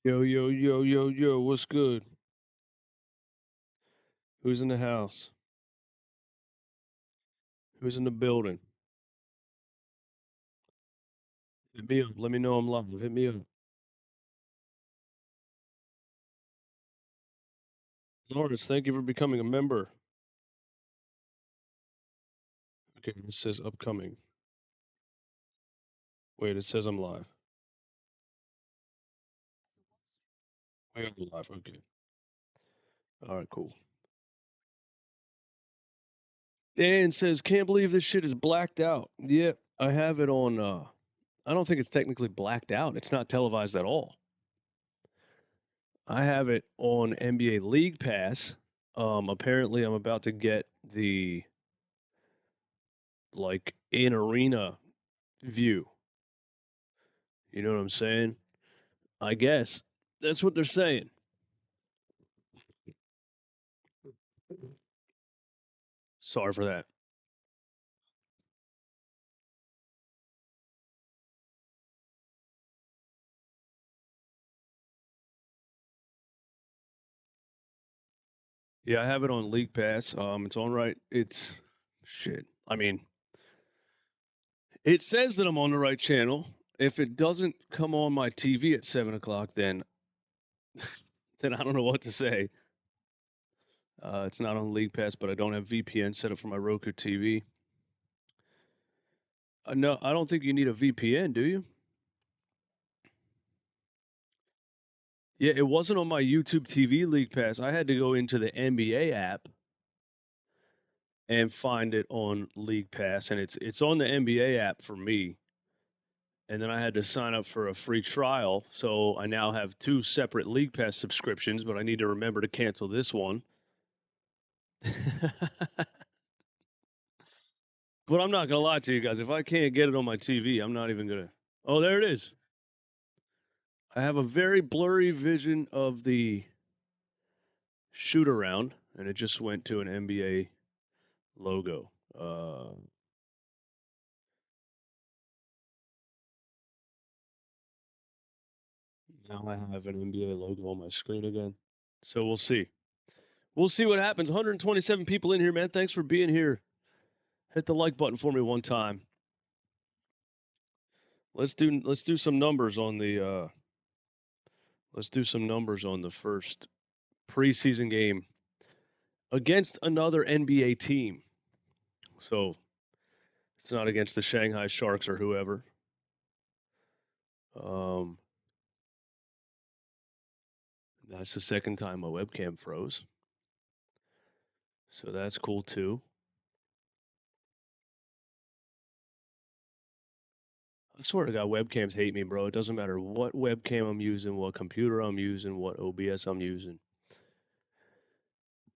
Yo, yo, yo, yo, yo, what's good? Who's in the house? Who's in the building? Hit me up. Let me know I'm live. Hit me up. Lawrence, thank you for becoming a member. Okay, it says upcoming. Wait, it says I'm live. I am live. Okay. All right, cool. Dan says, can't believe this shit is blacked out. Yeah, I have it on. I don't think it's technically blacked out. It's not televised at all. I have it on NBA League Pass. Apparently, I'm about to get the like in arena view. You know what I'm saying? I guess that's what they're saying. Sorry for that. Yeah, I have it on League Pass. It's on right. It's shit. I mean, it says that I'm on the right channel. If it doesn't come on my TV at 7 o'clock, then I don't know what to say. It's not on League Pass, but I don't have VPN set up for my Roku TV. No, I don't think you need a VPN, do you? Yeah, it wasn't on my YouTube TV League Pass. I had to go into the NBA app and find it on League Pass, and it's on the NBA app for me. And then I had to sign up for a free trial, so I now have two separate League Pass subscriptions, but I need to remember to cancel this one. But I'm not gonna lie to you guys. If I can't get it on my TV, I'm not even gonna. Oh, there it is. I have a very blurry vision of the shoot around, and it just went to an NBA logo. Now I have an NBA logo on my screen again. So we'll see. We'll see what happens. 127 people in here, man. Thanks for being here. Hit the like button for me one time. Let's do some numbers on the let's do some numbers on the first preseason game against another NBA team. So it's not against the Shanghai Sharks or whoever. Um, that's the second time my webcam froze. So that's cool too. I swear to God, webcams hate me, bro. It doesn't matter what webcam I'm using, what computer I'm using, what OBS I'm using.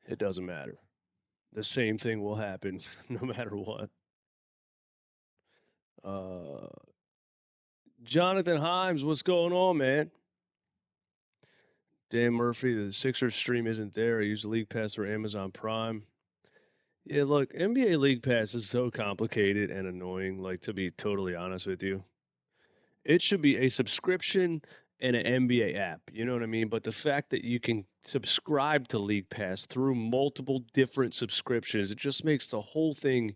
It doesn't matter. The same thing will happen no matter what. Uh, Jonathan Himes, what's going on, man? Dan Murphy, the Sixers stream isn't there. I use the League Pass or Amazon Prime. Yeah, look, NBA League Pass is so complicated and annoying, like, to be totally honest with you. It should be a subscription and an NBA app. You know what I mean? But the fact that you can subscribe to League Pass through multiple different subscriptions, it just makes the whole thing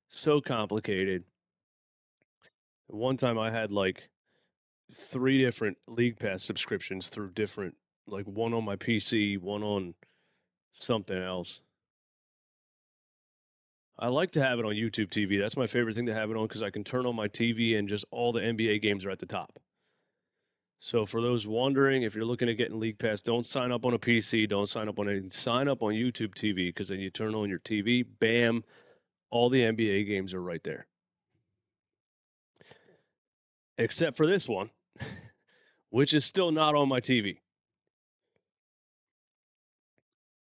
so complicated. One time I had like three different League Pass subscriptions through different, like one on my PC, one on something else. I like to have it on YouTube TV. That's my favorite thing to have it on because I can turn on my TV and just all the NBA games are at the top. So for those wondering, if you're looking at getting League Pass, don't sign up on a PC, don't sign up on anything. Sign up on YouTube TV because then you turn on your TV, bam, all the NBA games are right there. Except for this one, which is still not on my TV.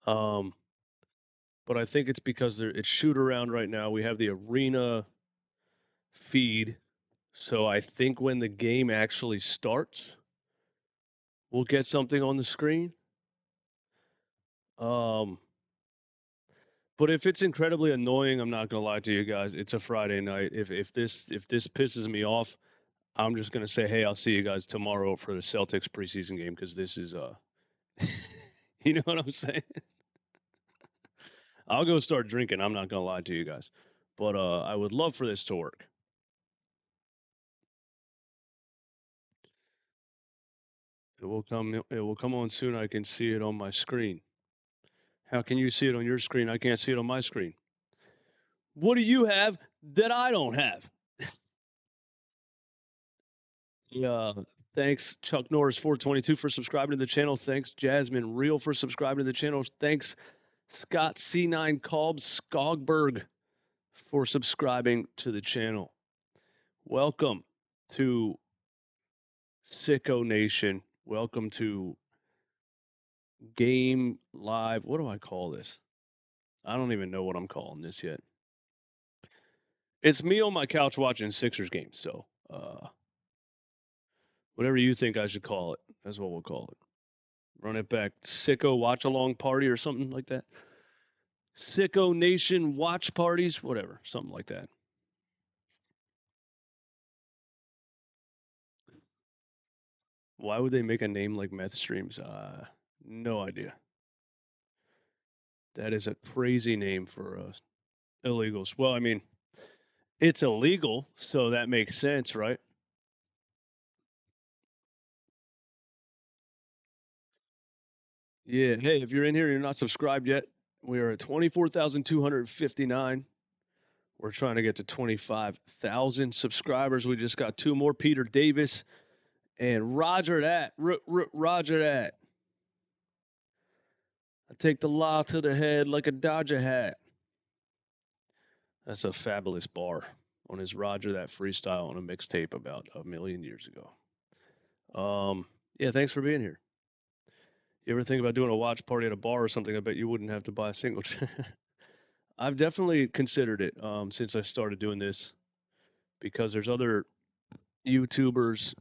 Um, but I think it's because it's shoot around right now. We have the arena feed. So I think when the game actually starts, we'll get something on the screen. Um, but if it's incredibly annoying, I'm not gonna lie to you guys. It's a Friday night. If this pisses me off, I'm just gonna say, hey, I'll see you guys tomorrow for the Celtics preseason game because this is you know what I'm saying? I'll go start drinking. I'm not gonna lie to you guys, but I would love for this to work. It will come. It will come on soon. I can see it on my screen. How can you see it on your screen? I can't see it on my screen. What do you have that I don't have? Yeah. Thanks, Chuck Norris 422 for subscribing to the channel. Thanks, Jasmine Real for subscribing to the channel. Thanks, Scott C9 Kolb Skogberg for subscribing to the channel. Welcome to Sicko Nation. Welcome to Game Live. What do I call this? I don't even know what I'm calling this yet. It's me on my couch watching Sixers games. So, whatever you think I should call it, that's what we'll call it. Run it back. Sicko Watch Along Party or something like that. Sicko Nation Watch Parties, whatever, something like that. Why would they make a name like meth streams? No idea. That is a crazy name for illegals. Well, I mean, it's illegal, so that makes sense, right? Yeah. Hey, if you're in here and you're not subscribed yet, we are at 24,259. We're trying to get to 25,000 subscribers. We just got two more, Peter Davis and Roger that. Roger that. I take the law to the head like a Dodger hat. That's a fabulous bar on his Roger that freestyle on a mixtape about a million years ago. Yeah, thanks for being here. You ever think about doing a watch party at a bar or something? I bet you wouldn't have to buy a single. I've definitely considered it since I started doing this because there's other YouTubers,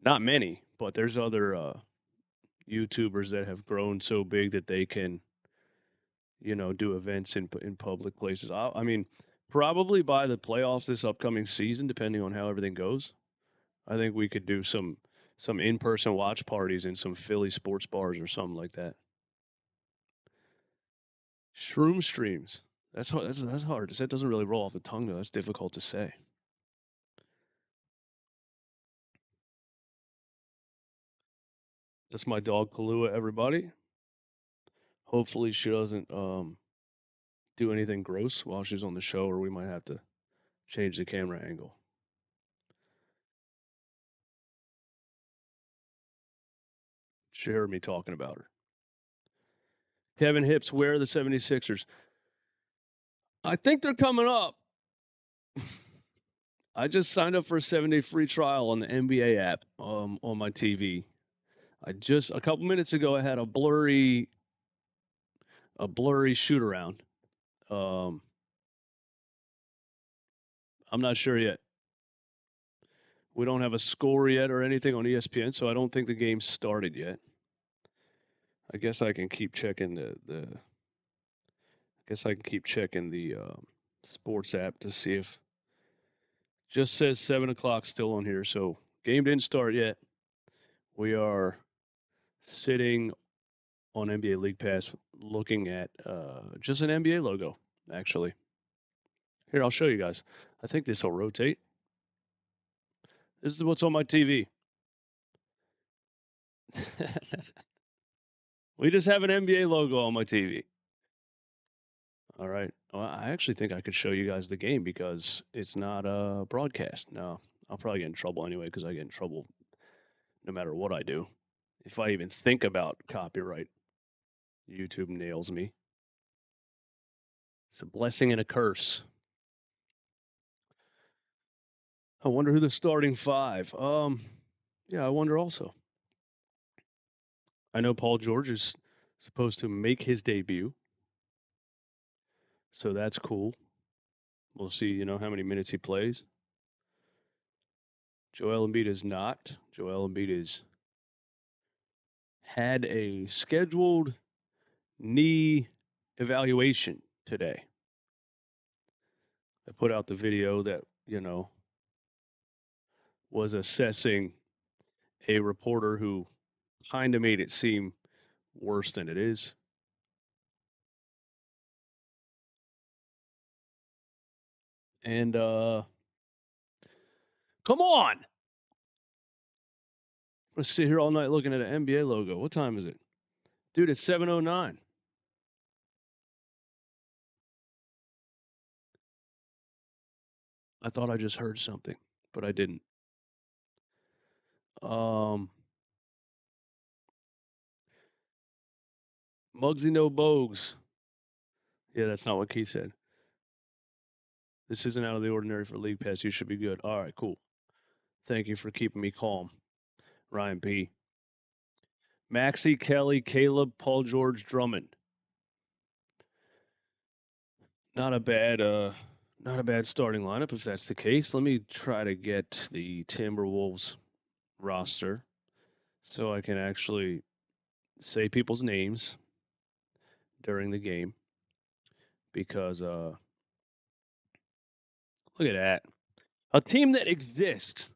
not many, but there's other YouTubers that have grown so big that they can, do events in public places. I mean, probably by the playoffs this upcoming season, depending on how everything goes, I think we could do some in-person watch parties in some Philly sports bars or something like that. Shroom streams. That's hard. That's hard. That doesn't really roll off the tongue though. That's difficult to say. That's my dog Kahlua, everybody. Hopefully she doesn't do anything gross while she's on the show, or we might have to change the camera angle. She heard me talking about her. Kevin Hips, where are the 76ers? I think they're coming up. I just signed up for a 7-day free trial on the NBA app on my TV. I just a couple minutes ago I had a blurry shoot around. I'm not sure yet. We don't have a score yet or anything on ESPN, so I don't think the game started yet. I guess I can keep checking the I guess I can keep checking the sports app to see if just says 7 o'clock still on here. So game didn't start yet. We are sitting on NBA League Pass looking at just an NBA logo, actually. Here, I'll show you guys. I think this will rotate. This is what's on my TV. We just have an NBA logo on my TV. All right. Well, I actually think I could show you guys the game because it's not a broadcast. No, I'll probably get in trouble anyway because I get in trouble no matter what I do. If I even think about copyright, YouTube nails me. It's a blessing and a curse. I wonder who the starting five. Yeah, I wonder also. I know Paul George is supposed to make his debut, so that's cool. We'll see, how many minutes he plays. Joel Embiid is not. Joel Embiid is had a scheduled knee evaluation today. I put out the video that, was assessing a reporter who kind of made it seem worse than it is. And come on. I'm gonna sit here all night looking at an NBA logo. What time is it? Dude, it's 7:09. I thought I just heard something, but I didn't. Muggsy no Bogues. Yeah, that's not what Keith said. This isn't out of the ordinary for League Pass. You should be good. All right, cool. Thank you for keeping me calm, Ryan P. Maxey, Kelly, Caleb, Paul George, Drummond. Not a bad starting lineup if that's the case. Let me try to get the Timberwolves roster so I can actually say people's names during the game because look at that. A team that exists,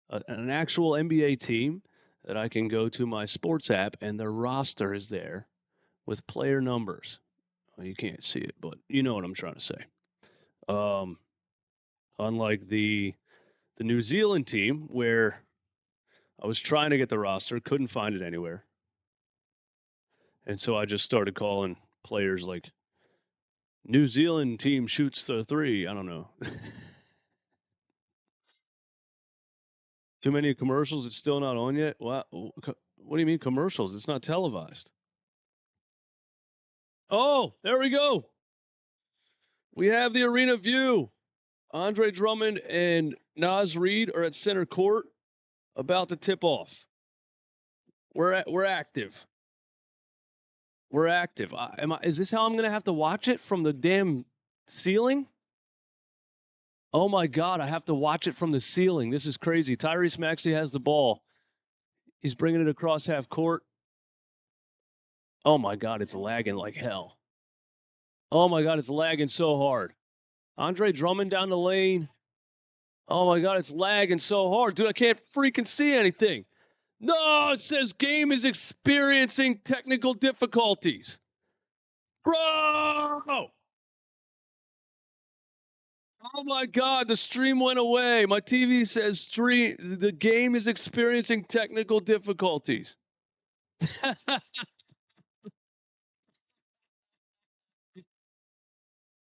an actual NBA team that I can go to my sports app and their roster is there with player numbers. Well, you can't see it, but you know what I'm trying to say. Unlike the New Zealand team where I was trying to get the roster, couldn't find it anywhere. And so I just started calling players like New Zealand team shoots the three. I don't know. Too many commercials. It's still not on yet. What do you mean commercials? It's not televised. Oh, there we go. We have the arena view. Andre Drummond and Naz Reid are at center court, about to tip off. We're active. We're active. Is this how I'm going to have to watch it from the damn ceiling? Oh my God, I have to watch it from the ceiling. This is crazy. Tyrese Maxey has the ball. He's bringing it across half court. Oh my God, it's lagging like hell. Oh my God, it's lagging so hard. Andre Drummond down the lane. Oh my God, it's lagging so hard. Dude, I can't freaking see anything. No, it says game is experiencing technical difficulties. Bro! Oh my God, the stream went away. My TV says the game is experiencing technical difficulties.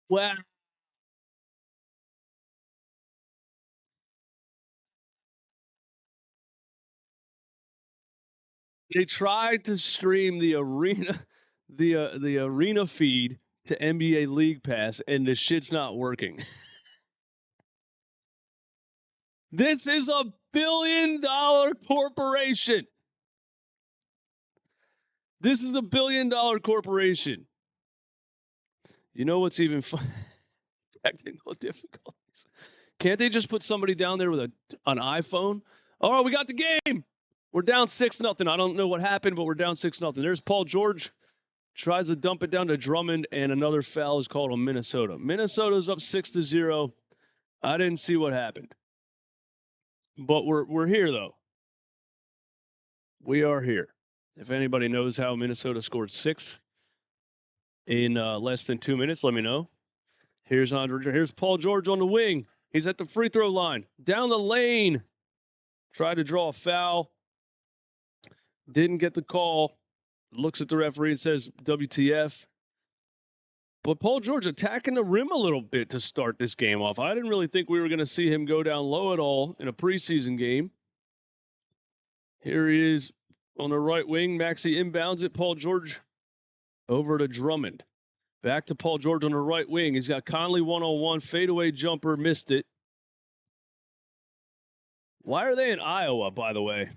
Wow. They tried to stream the arena the arena feed to NBA League Pass and the shit's not working. This is a billion-dollar corporation. This is a billion-dollar corporation. You know what's even fun? Technical difficulties. Can't they just put somebody down there with an iPhone? Oh, we got the game. We're down 6-0. I don't know what happened, but we're down 6-0. There's Paul George. Tries to dump it down to Drummond, and another foul is called on Minnesota. Minnesota's up 6-0. I didn't see what happened. But we're here, though. We are here. If anybody knows how Minnesota scored 6 in less than 2 minutes, let me know. Here's Paul George on the wing. He's at the free throw line. Down the lane. Tried to draw a foul. Didn't get the call. Looks at the referee and says, WTF. But Paul George attacking the rim a little bit to start this game off. I didn't really think we were going to see him go down low at all in a preseason game. Here he is on the right wing. Maxey inbounds it. Paul George over to Drummond. Back to Paul George on the right wing. He's got Conley one-on-one. Fadeaway jumper. Missed it. Why are they in Iowa, by the way?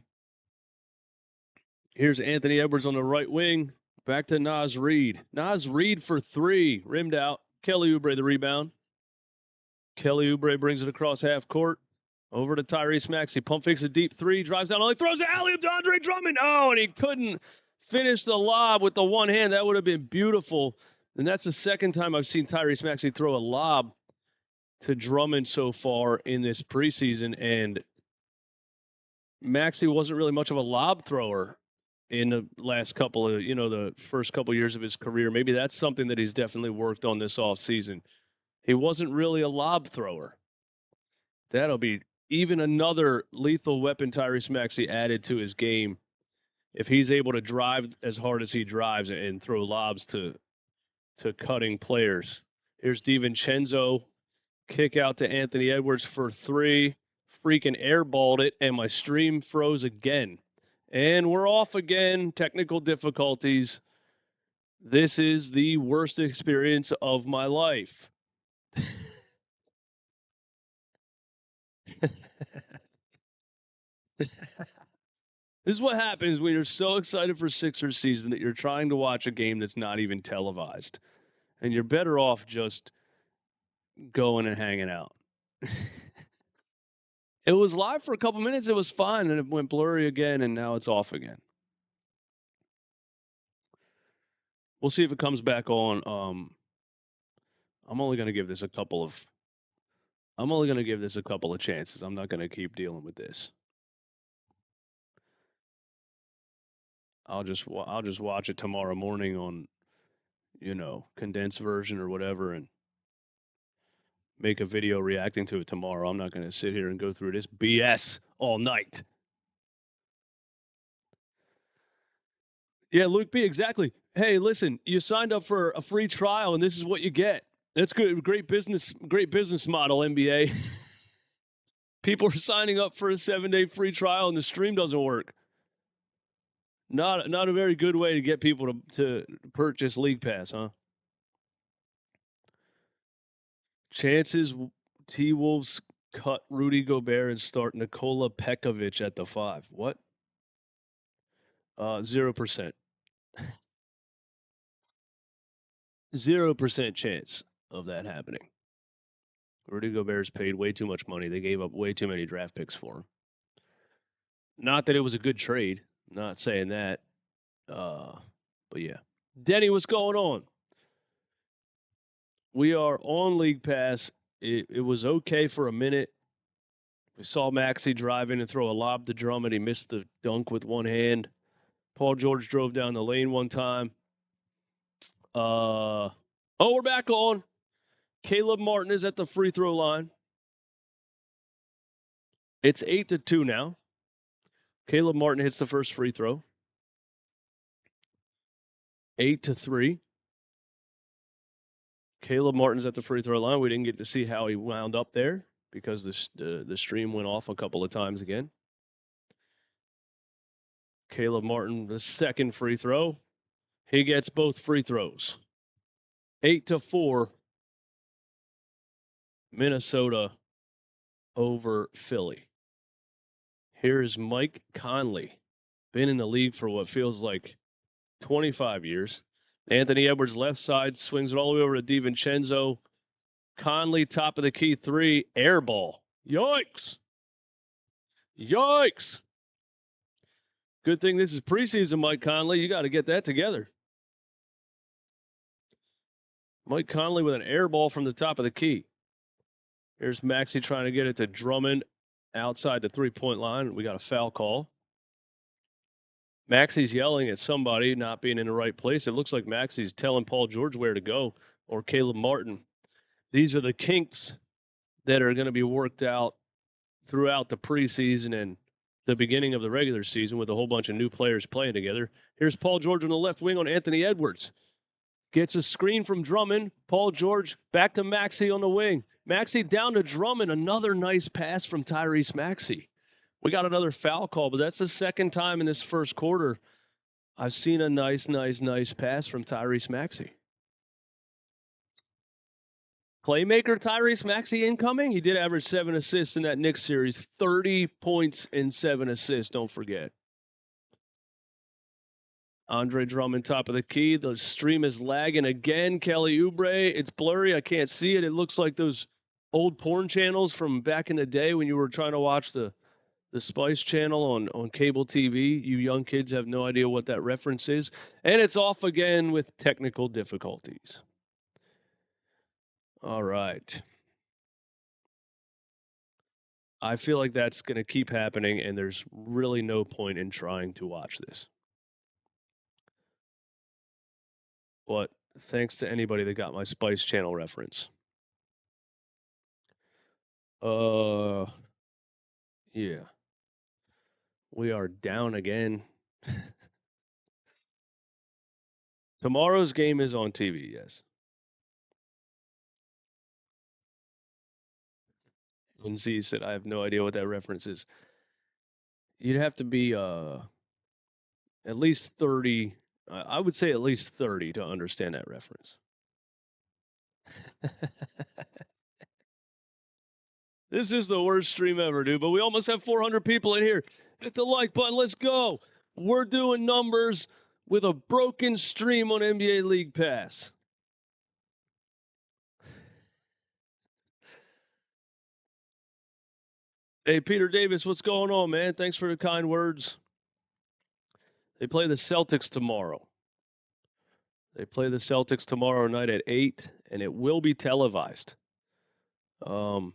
Here's Anthony Edwards on the right wing. Back to Naz Reid. Naz Reid for 3. Rimmed out. Kelly Oubre the rebound. Kelly Oubre brings it across half court. Over to Tyrese Maxey. Pump fakes a deep 3. Drives down. Only throws the alley-oop to Andre Drummond. Oh, and he couldn't finish the lob with the one hand. That would have been beautiful. And that's the second time I've seen Tyrese Maxey throw a lob to Drummond so far in this preseason. And Maxey wasn't really much of a lob thrower in the last couple of, the first couple years of his career. Maybe that's something that he's definitely worked on this offseason. He wasn't really a lob thrower. That'll be even another lethal weapon Tyrese Maxey added to his game if he's able to drive as hard as he drives and throw lobs to cutting players. Here's DiVincenzo, kick out to Anthony Edwards for three. Freaking airballed it, and my stream froze again. And we're off again. Technical difficulties. This is the worst experience of my life. This is what happens when you're so excited for Sixers season that you're trying to watch a game that's not even televised. And you're better off just going and hanging out. It was live for a couple minutes. It was fine. And it went blurry again. And now it's off again. We'll see if it comes back on. I'm only going to give this a couple of chances. I'm not going to keep dealing with this. I'll just watch it tomorrow morning on, condensed version or whatever, and make a video reacting to it tomorrow. I'm not going to sit here and go through this BS all night. Yeah, Luke B, exactly. Hey, listen, you signed up for a free trial, and this is what you get. That's good. Great business model, NBA. People are signing up for a 7-day free trial, and the stream doesn't work. Not a very good way to get people to purchase League Pass, huh? Chances T-Wolves cut Rudy Gobert and start Nikola Pekovic at the 5. What? 0%. 0% chance of that happening. Rudy Gobert's paid way too much money. They gave up way too many draft picks for him. Not that it was a good trade. Not saying that. But yeah. Denny, what's going on? We are on League Pass. It was okay for a minute. We saw Maxey drive in and throw a lob to Drummond. He missed the dunk with one hand. Paul George drove down the lane one time. We're back on. Caleb Martin is at the free throw line. It's 8-2 now. Caleb Martin hits the first free throw. 8-3. Caleb Martin's at the free throw line. We didn't get to see how he wound up there because the stream went off a couple of times again. Caleb Martin, the second free throw. He gets both free throws. 8-4. Minnesota over Philly. Here's Mike Conley. Been in the league for what feels like 25 years. Anthony Edwards left side, swings it all the way over to DiVincenzo. Conley, top of the key, 3, air ball. Yikes. Good thing this is preseason, Mike Conley. You got to get that together. Mike Conley with an air ball from the top of the key. Here's Maxey trying to get it to Drummond outside the three-point line. We got a foul call. Maxey's yelling at somebody not being in the right place. It looks like Maxey's telling Paul George where to go, or Caleb Martin. These are the kinks that are going to be worked out throughout the preseason and the beginning of the regular season with a whole bunch of new players playing together. Here's Paul George on the left wing on Anthony Edwards. Gets a screen from Drummond. Paul George back to Maxey on the wing. Maxey down to Drummond. Another nice pass from Tyrese Maxey. We got another foul call, but that's the second time in this first quarter I've seen a nice pass from Tyrese Maxey. Playmaker Tyrese Maxey incoming. He did average 7 assists in that Knicks series. 30 points and 7 assists, don't forget. Andre Drummond, top of the key. The stream is lagging again. Kelly Oubre, it's blurry. I can't see it. It looks like those old porn channels from back in the day when you were trying to watch the Spice Channel on cable TV. You young kids have no idea what that reference is. And it's off again with technical difficulties. All right. I feel like that's going to keep happening, and there's really no point in trying to watch this. But thanks to anybody that got my Spice Channel reference. Uh, yeah, we are down again. Tomorrow's game is on TV, yes. And Z said, I have no idea what that reference is. You'd have to be at least 30. I would say at least 30 to understand that reference. This is the worst stream ever, dude. But we almost have 400 people in here. Hit the like button. Let's go. We're doing numbers with a broken stream on NBA League Pass. Hey, Peter Davis, what's going on, man? Thanks for the kind words. They play the Celtics tomorrow. They play the Celtics tomorrow night at 8, and it will be televised. But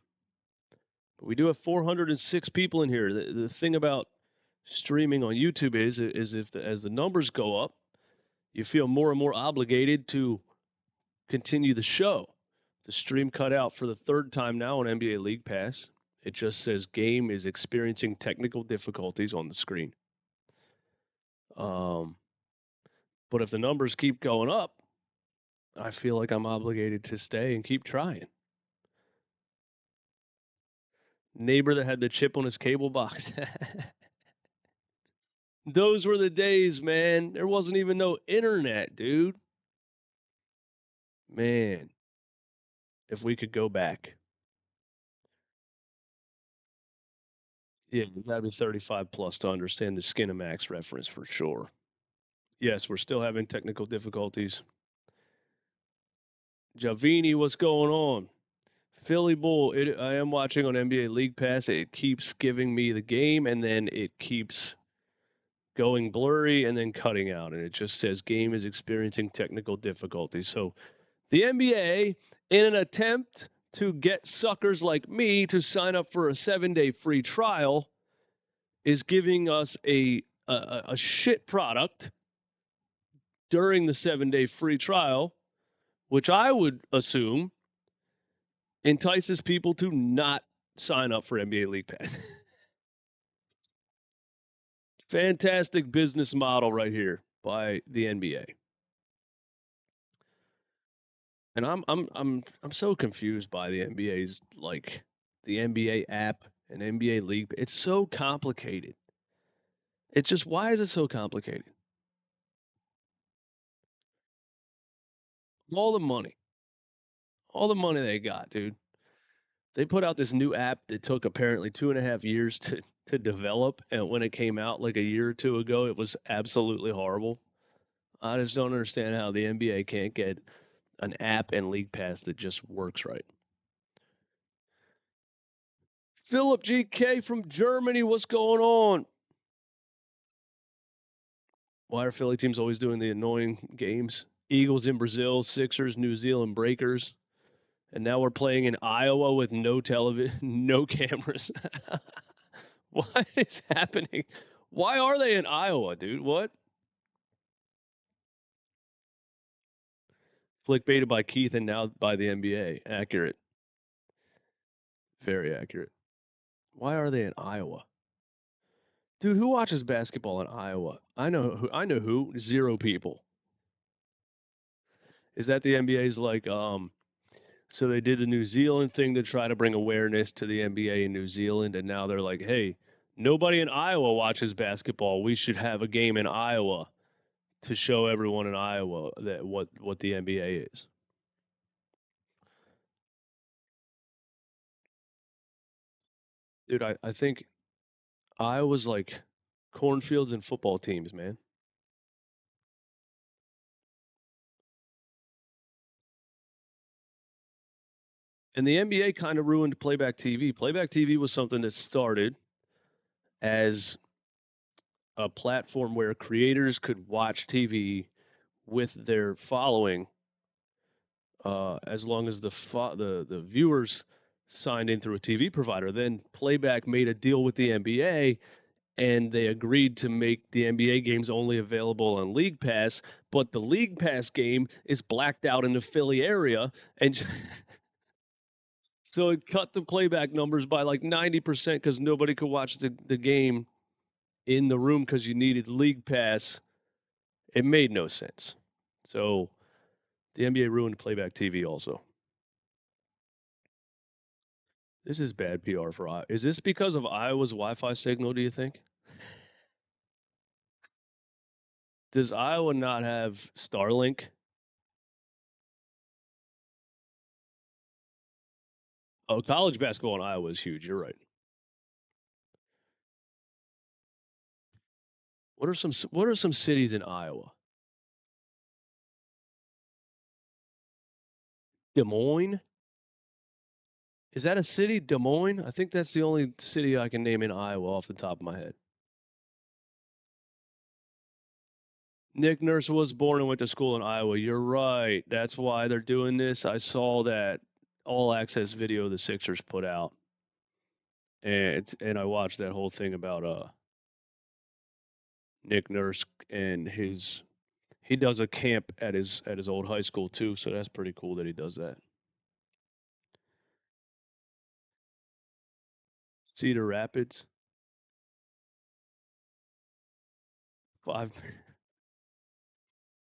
we do have 406 people in here. The thing about streaming on YouTube is if as the numbers go up, you feel more and more obligated to continue the show. The stream cut out for the third time now on NBA League Pass. It just says game is experiencing technical difficulties on the screen. But if the numbers keep going up, I feel like I'm obligated to stay and keep trying. Neighbor that had the chip on his cable box. Those were the days, man. There wasn't even no internet, dude. Man, if we could go back. Yeah, you gotta be 35 plus to understand the Skinamax reference for sure. Yes, we're still having technical difficulties. Javini, what's going on? Philly Bull, I am watching on NBA League Pass. It keeps giving me the game, and then it keeps going blurry and then cutting out. And it just says game is experiencing technical difficulties. So the NBA, in an attempt to get suckers like me to sign up for a 7-day free trial, is giving us a shit product during the 7-day free trial, which I would assume entices people to not sign up for NBA League Pass. Fantastic business model right here by the NBA. And I'm so confused by the NBA's like the NBA app and NBA League. It's so complicated. It's just why is it so complicated? All the money. All the money they got, dude. They put out this new app that took apparently 2.5 years to develop, and when it came out like a year or two ago, it was absolutely horrible. I just don't understand how the NBA can't get an app and league pass that just works right. Philip GK from Germany, what's going on? Why are Philly teams always doing the annoying games? Eagles in Brazil, Sixers, New Zealand Breakers. And now we're playing in Iowa with no television, no cameras. What is happening? Why are they in Iowa, dude? What? Clickbaited by Keith and now by the NBA. Accurate. Very accurate. Why are they in Iowa? Dude, who watches basketball in Iowa? I know who. I know who. Zero people. Is that the NBA's like? So they did the New Zealand thing to try to bring awareness to the NBA in New Zealand, and now they're like, hey, nobody in Iowa watches basketball. We should have a game in Iowa to show everyone in Iowa that what the NBA is. Dude, I think Iowa's like cornfields and football teams, man. And the NBA kind of ruined Playback TV. Playback TV was something that started as a platform where creators could watch TV with their following, as long as the viewers signed in through a TV provider. Then Playback made a deal with the NBA and they agreed to make the NBA games only available on League Pass, but the League Pass game is blacked out in the Philly area, and so it cut the playback numbers by like 90% because nobody could watch the game in the room because you needed League Pass. It made no sense. So the NBA ruined Playback TV also. This is bad PR for Iowa. Is this because of Iowa's Wi-Fi signal, do you think? Does Iowa not have Starlink? Oh, college basketball in Iowa is huge. You're right. What are some cities in Iowa? Des Moines? Is that a city? Des Moines? I think that's the only city I can name in Iowa off the top of my head. Nick Nurse was born and went to school in Iowa. You're right. That's why they're doing this. I saw that all access video the Sixers put out. And I watched that whole thing about Nick Nurse and he does a camp at his old high school too, so that's pretty cool that he does that. Cedar Rapids. 5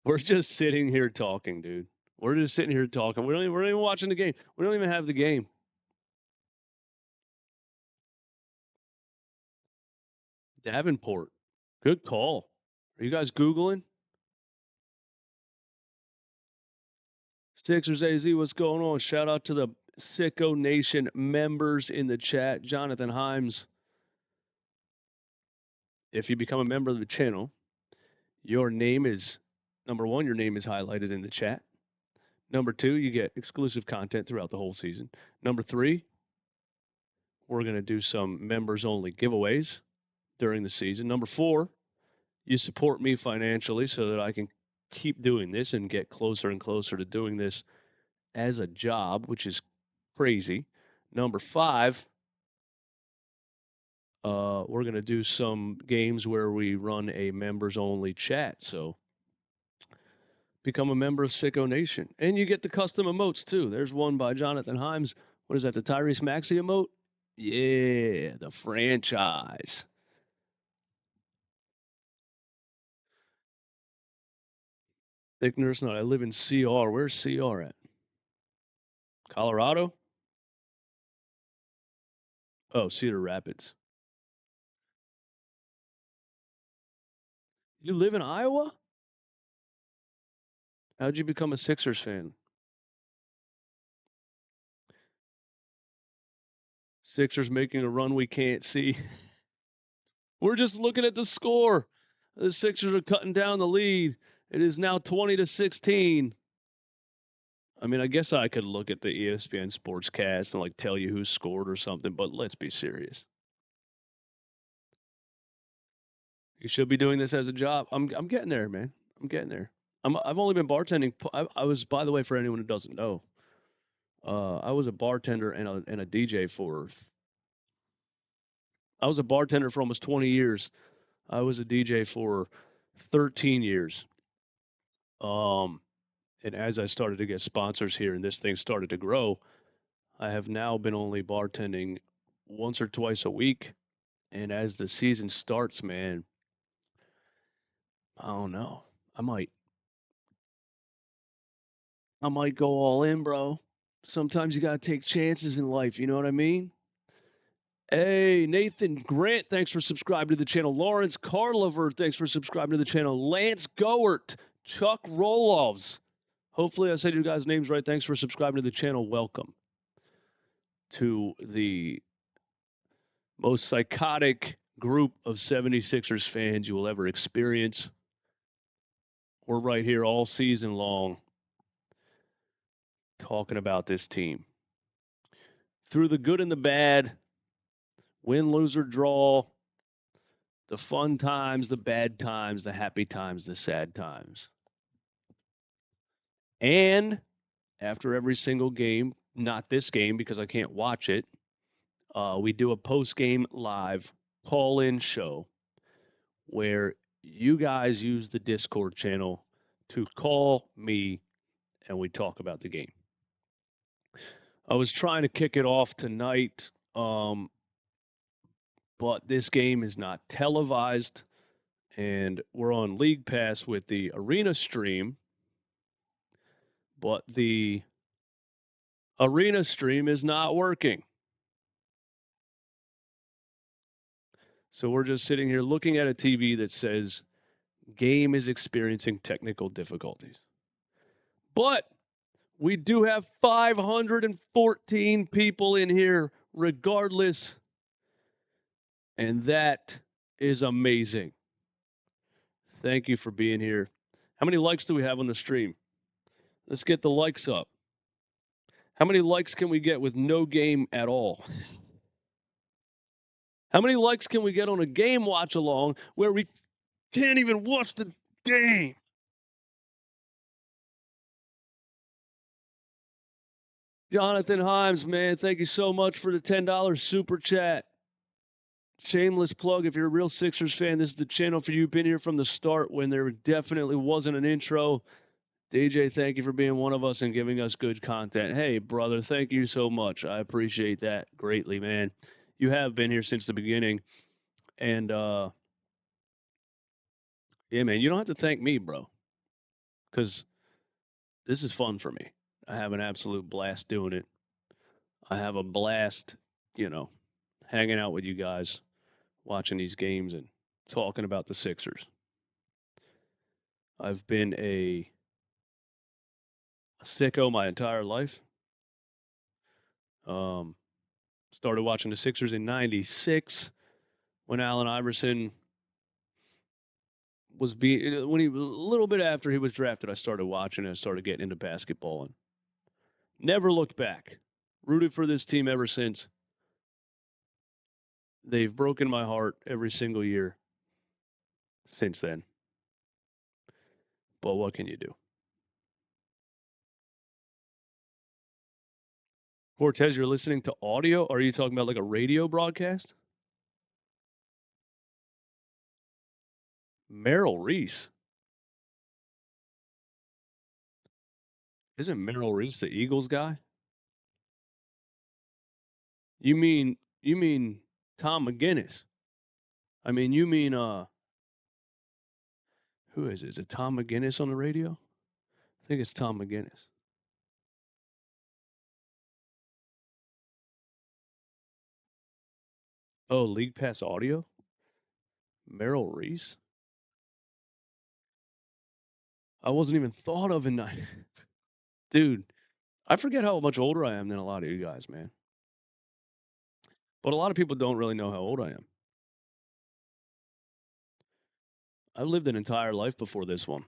We're just sitting here talking, dude. We're just sitting here talking. We're not even watching the game. We don't even have the game. Davenport. Good call. Are you guys Googling? Sixers AZ, what's going on? Shout out to the Sicko Nation members in the chat. Jonathan Himes. If you become a member of the channel, your name is, number one, your name is highlighted in the chat. Number two, you get exclusive content throughout the whole season. Number three, we're going to do some members only giveaways during the season. Number four, you support me financially so that I can keep doing this and get closer and closer to doing this as a job, which is crazy. Number five, we're going to do some games where we run a members only chat. So become a member of Sicko Nation. And you get the custom emotes too. There's one by Jonathan Himes. What is that, the Tyrese Maxey emote? Yeah, the franchise. Nick Nurse, I live in CR. Where's CR at? Colorado? Oh, Cedar Rapids. You live in Iowa? How'd you become a Sixers fan? Sixers making a run we can't see. We're just looking at the score. The Sixers are cutting down the lead. It is now 20-16. I mean, I guess I could look at the ESPN Sportscast and like tell you who scored or something, but let's be serious. You should be doing this as a job. I'm getting there, man. I'm getting there. I've only been bartending. I was, by the way, for anyone who doesn't know, I was a bartender and a DJ for. I was a bartender for almost 20 years. I was a DJ for 13 years. And as I started to get sponsors here and this thing started to grow, I have now been only bartending once or twice a week. And as the season starts, man, I don't know. I might go all in, bro. Sometimes you got to take chances in life. You know what I mean? Hey, Nathan Grant, thanks for subscribing to the channel. Lawrence Carlover, thanks for subscribing to the channel. Lance Goert, Chuck Roloffs. Hopefully I said your guys' names right. Thanks for subscribing to the channel. Welcome to the most psychotic group of 76ers fans you will ever experience. We're right here all season long talking about this team. Through the good and the bad, win, lose, or draw, the fun times, the bad times, the happy times, the sad times. And after every single game, Not this game because I can't watch it. We do a post-game live call-in show where you guys use the Discord channel to call me and we talk about the game. I was trying to kick it off tonight, but this game is not televised, and we're on League Pass with the Arena stream, but the Arena stream is not working. So we're just sitting here looking at a TV that says game is experiencing technical difficulties. But we do have 514 people in here regardless, and that is amazing. Thank you for being here. How many likes do we have on the stream? Let's get the likes up. How many likes can we get with no game at all? How many likes can we get on a game watch along where we can't even watch the game? Jonathan Himes, man, thank you so much for the $10 super chat. Shameless plug. If you're a real Sixers fan, this is the channel for you. Been here from the start when there definitely wasn't an intro. DJ, thank you for being one of us and giving us good content. Hey, brother, thank you so much. I appreciate that greatly, man. You have been here since the beginning. And yeah, man, you don't have to thank me, bro, because this is fun for me. I have an absolute blast doing it. I have a blast, hanging out with you guys, watching these games and talking about the Sixers. I've been a sicko my entire life. Started watching the Sixers in '96 when Allen Iverson was a little bit after he was drafted. I started watching and I started getting into basketball and never looked back. Rooted for this team ever since. They've broken my heart every single year since then. But what can you do? Cortez, you're listening to audio? Are you talking about like a radio broadcast? Merrill Reese. Isn't Merrill Reese the Eagles guy? You mean Tom McGinnis? I mean you mean who is it? Is it Tom McGinnis on the radio? I think it's Tom McGinnis. Oh, League Pass Audio? Merrill Reese? I wasn't even thought of in that. Dude, I forget how much older I am than a lot of you guys, man. But a lot of people don't really know how old I am. I lived an entire life before this one.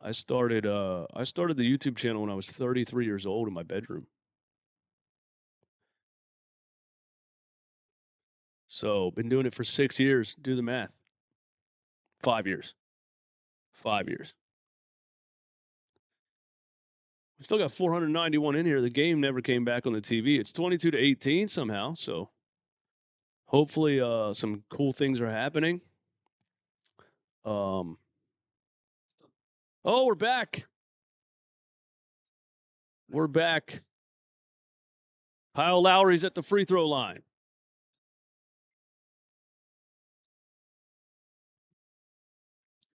I started the YouTube channel when I was 33 years old in my bedroom. So, been doing it for 6 years. Do the math. 5 years. 5 years. We still got 491 in here. The game never came back on the TV. It's 22-18 somehow, so hopefully some cool things are happening. Oh, we're back. We're back. Kyle Lowry's at the free throw line.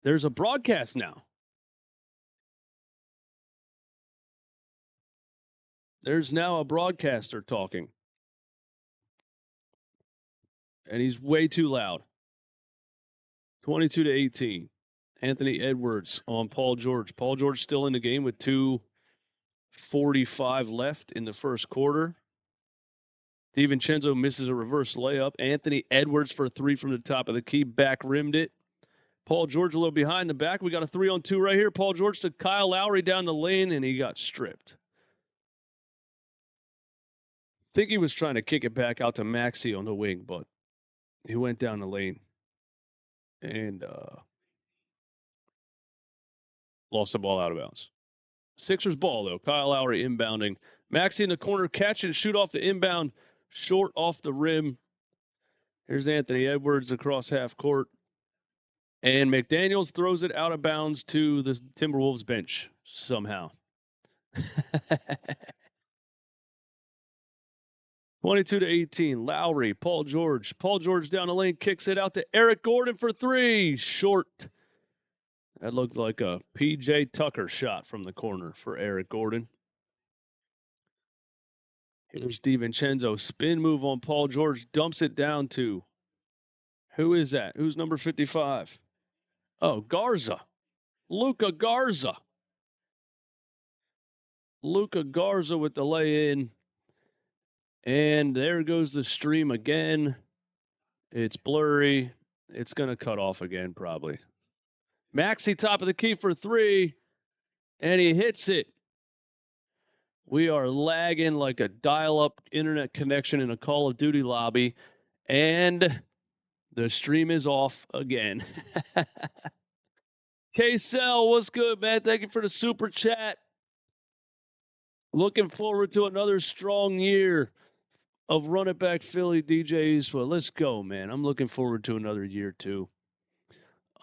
There's a broadcast now. There's now a broadcaster talking. And he's way too loud. 22-18. Anthony Edwards on Paul George. Paul George still in the game with 2:45 left in the first quarter. DiVincenzo misses a reverse layup. Anthony Edwards for a three from the top of the key. Back rimmed it. Paul George a little behind the back. We got a 3-on-2 right here. Paul George to Kyle Lowry down the lane, and he got stripped. I think he was trying to kick it back out to Maxey on the wing, but he went down the lane and lost the ball out of bounds. Sixers ball, though. Kyle Lowry inbounding. Maxey in the corner, catch and shoot off the inbound, short off the rim. Here's Anthony Edwards across half court. And McDaniels throws it out of bounds to the Timberwolves bench somehow. 22-18. Lowry, Paul George. Paul George down the lane, kicks it out to Eric Gordon for three. Short. That looked like a P.J. Tucker shot from the corner for Eric Gordon. Here's DiVincenzo. Spin move on Paul George. Dumps it down to. Who is that? Who's number 55? Oh, Garza. Luka Garza. Luka Garza with the lay-in. And there goes the stream again. It's blurry. It's going to cut off again, probably. Maxey, top of the key for three. And he hits it. We are lagging like a dial-up internet connection in a Call of Duty lobby. And the stream is off again. K-Cell, what's good, man? Thank you for the super chat. Looking forward to another strong year of Run It Back Philly, DJ Eastwood. Let's go, man. I'm looking forward to another year, too.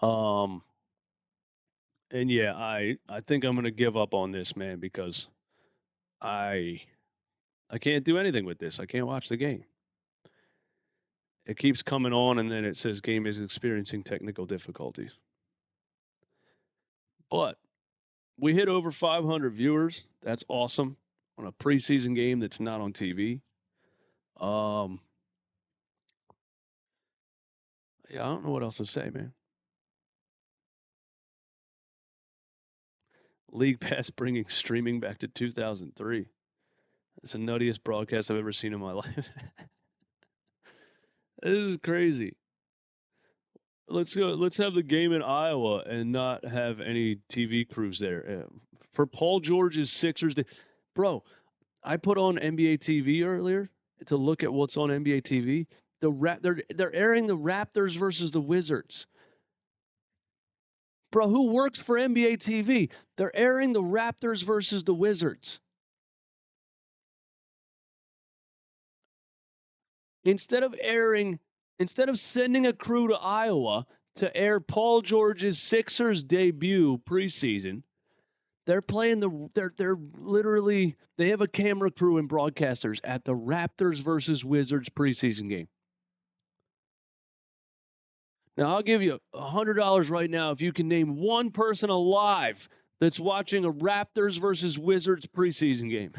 And yeah, I think I'm going to give up on this, man, because I can't do anything with this. I can't watch the game. It keeps coming on, and then it says game is experiencing technical difficulties. But we hit over 500 viewers. That's awesome on a preseason game that's not on TV. Yeah, I don't know what else to say, man. League Pass bringing streaming back to 2003. That's the nuttiest broadcast I've ever seen in my life. This is crazy. Let's go. Let's have the game in Iowa and not have any TV crews there. For Paul George's Sixers, bro, I put on NBA TV earlier to look at what's on NBA TV. They're airing the Raptors versus the Wizards. Bro, who works for NBA TV? They're airing the Raptors versus the Wizards. Instead of sending a crew to Iowa to air Paul George's Sixers debut preseason, they're playing they're literally, they have a camera crew and broadcasters at the Raptors versus Wizards preseason game. Now, I'll give you $100 right now if you can name one person alive that's watching a Raptors versus Wizards preseason game.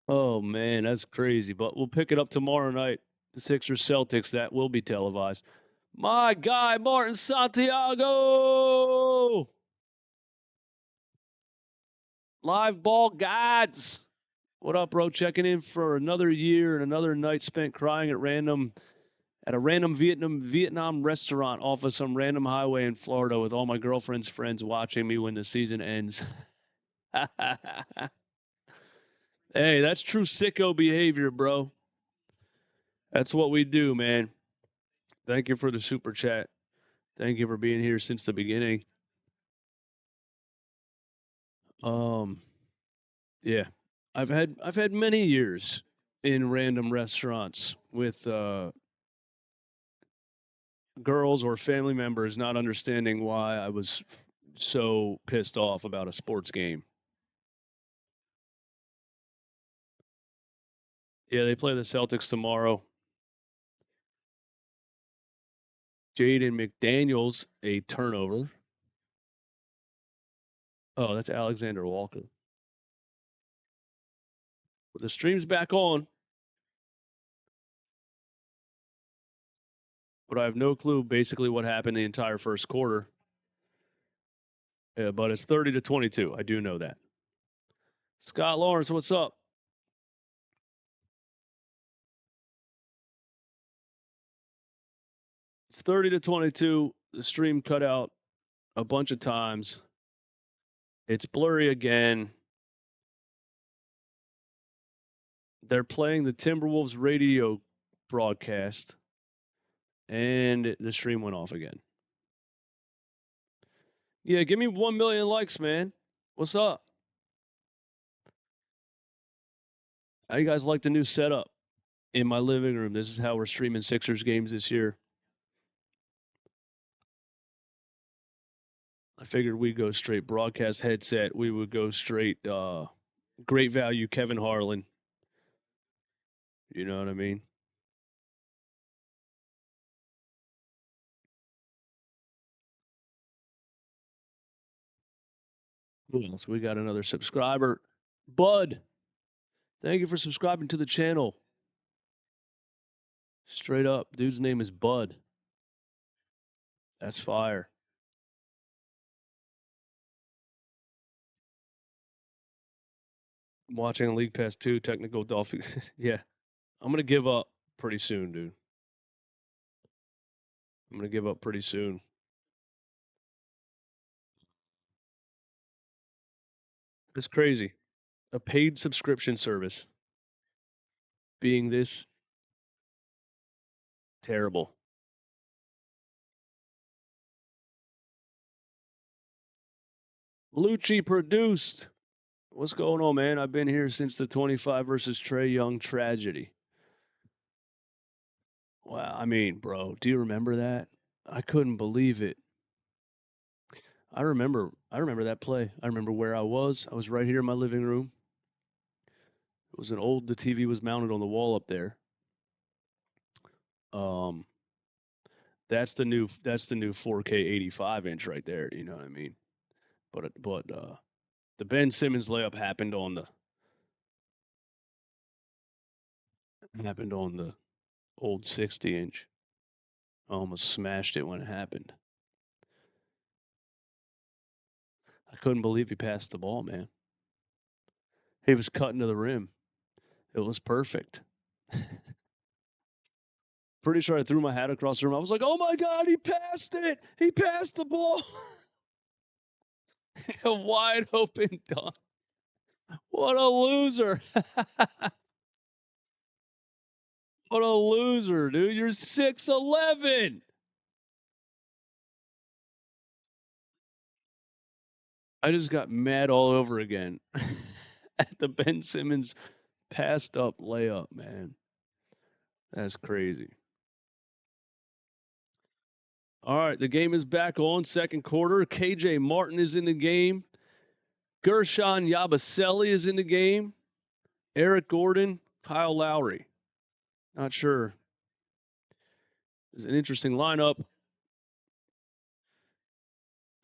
Oh, man, that's crazy. But we'll pick it up tomorrow night. The Sixers Celtics, that will be televised. My guy, Martin Santiago. Live ball gods. What up, bro? Checking in for another year and another night spent crying at a random Vietnam restaurant off of some random highway in Florida with all my girlfriend's friends watching me when the season ends. Hey, that's true sicko behavior, bro. That's what we do, man. Thank you for the super chat. Thank you for being here since the beginning. Yeah. I've had many years in random restaurants with girls or family members not understanding why I was so pissed off about a sports game. Yeah, they play the Celtics tomorrow. Jaden McDaniels, a turnover. Oh, that's Alexander Walker. The stream's back on, but I have no clue basically what happened the entire first quarter. But it's 30-22. I do know that. Scott Lawrence, what's up? It's 30-22. The stream cut out a bunch of times. It's blurry again. They're playing the Timberwolves radio broadcast, And the stream went off again. Yeah, give me 1 million likes, man. What's up? How you guys like the new setup in my living room? This is how we're streaming Sixers games this year. I figured we'd go straight broadcast headset. We would go straight great value Kevin Harlan. You know what I mean? Who else? We got another subscriber. Bud. Thank you for subscribing to the channel. Straight up. Dude's name is Bud. That's fire. I'm watching League Pass 2, Technical Dolphin. Yeah. I'm going to give up pretty soon, dude. I'm going to give up pretty soon. It's crazy. A paid subscription service being this terrible. Lucci produced. What's going on, man? I've been here since the 25 versus Trey Young tragedy. Wow, I mean, bro, do you remember that? I couldn't believe it. I remember that play. I remember where I was. I was right here in my living room. It was the TV was mounted on the wall up there. That's the new 4K 85-inch right there, you know what I mean? But the Ben Simmons layup happened on the old 60-inch. I almost smashed it when it happened. I couldn't believe he passed the ball, man. He was cutting to the rim. It was perfect. Pretty sure I threw my hat across the room. I was like, "Oh my God, he passed it! He passed the ball!" A wide open dunk. What a loser! What a loser, dude! You're 6'11". I just got mad all over again at the Ben Simmons passed up layup, man. That's crazy. All right, the game is back on. Second quarter. KJ Martin is in the game. Gershon Yabusele is in the game. Eric Gordon, Kyle Lowry. Not sure. It's an interesting lineup.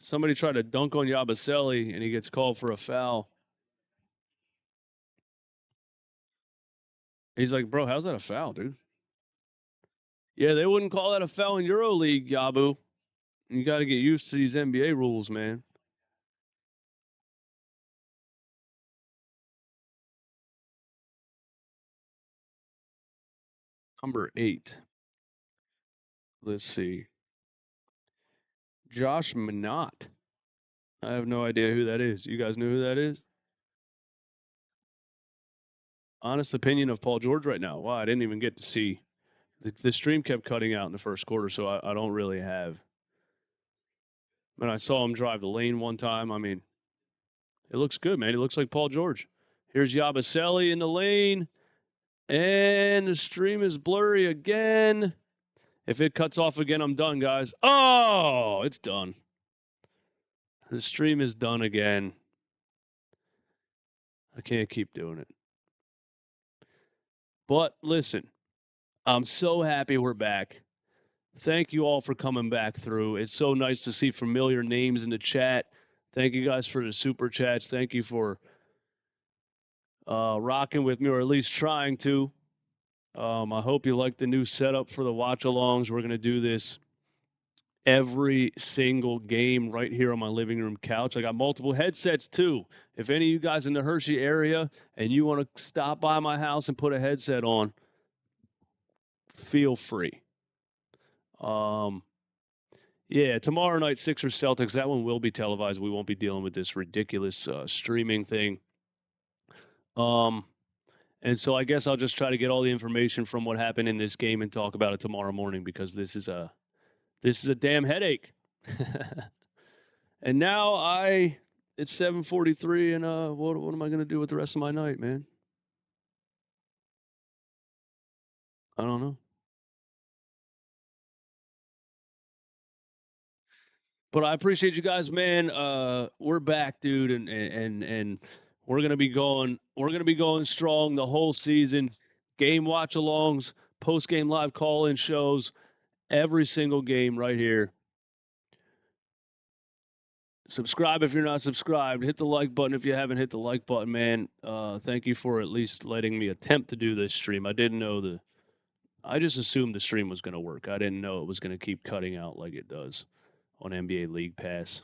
Somebody tried to dunk on Yabusele, and he gets called for a foul. He's like, "Bro, how's that a foul, dude?" Yeah, they wouldn't call that a foul in EuroLeague, Yabu. You got to get used to these NBA rules, man. Number 8. Let's see. Josh Minott. I have no idea who that is. You guys know who that is? Honest opinion of Paul George right now. Wow, I didn't even get to see. The stream kept cutting out in the first quarter, so I don't really have. When I saw him drive the lane one time, I mean, it looks good, man. He looks like Paul George. Here's Yabusele in the lane, and the stream is blurry again. If it cuts off again, I'm done, guys. Oh, it's done. The stream is done again. I can't keep doing it. But listen, I'm so happy we're back. Thank you all for coming back through. It's so nice to see familiar names in the chat. Thank you guys for the super chats. Thank you for rocking with me, or at least trying to. I hope you like the new setup for the watch-alongs. We're going to do this every single game right here on my living room couch. I got multiple headsets too. If any of you guys in the Hershey area and you want to stop by my house and put a headset on, feel free. Yeah, tomorrow night, Sixers Celtics. That one will be televised. We won't be dealing with this ridiculous streaming thing. And so I guess I'll just try to get all the information from what happened in this game and talk about it tomorrow morning because this is a damn headache. And now it's 7:43 and what am I going to do with the rest of my night, man? I don't know. But I appreciate you guys, man. We're back, dude, and we're gonna be going strong the whole season. Game watch alongs, post game live call in shows, every single game right here. Subscribe if you're not subscribed. Hit the like button if you haven't hit the like button, man. Thank you for at least letting me attempt to do this stream. I didn't know I just assumed the stream was gonna work. I didn't know it was gonna keep cutting out like it does on NBA League Pass.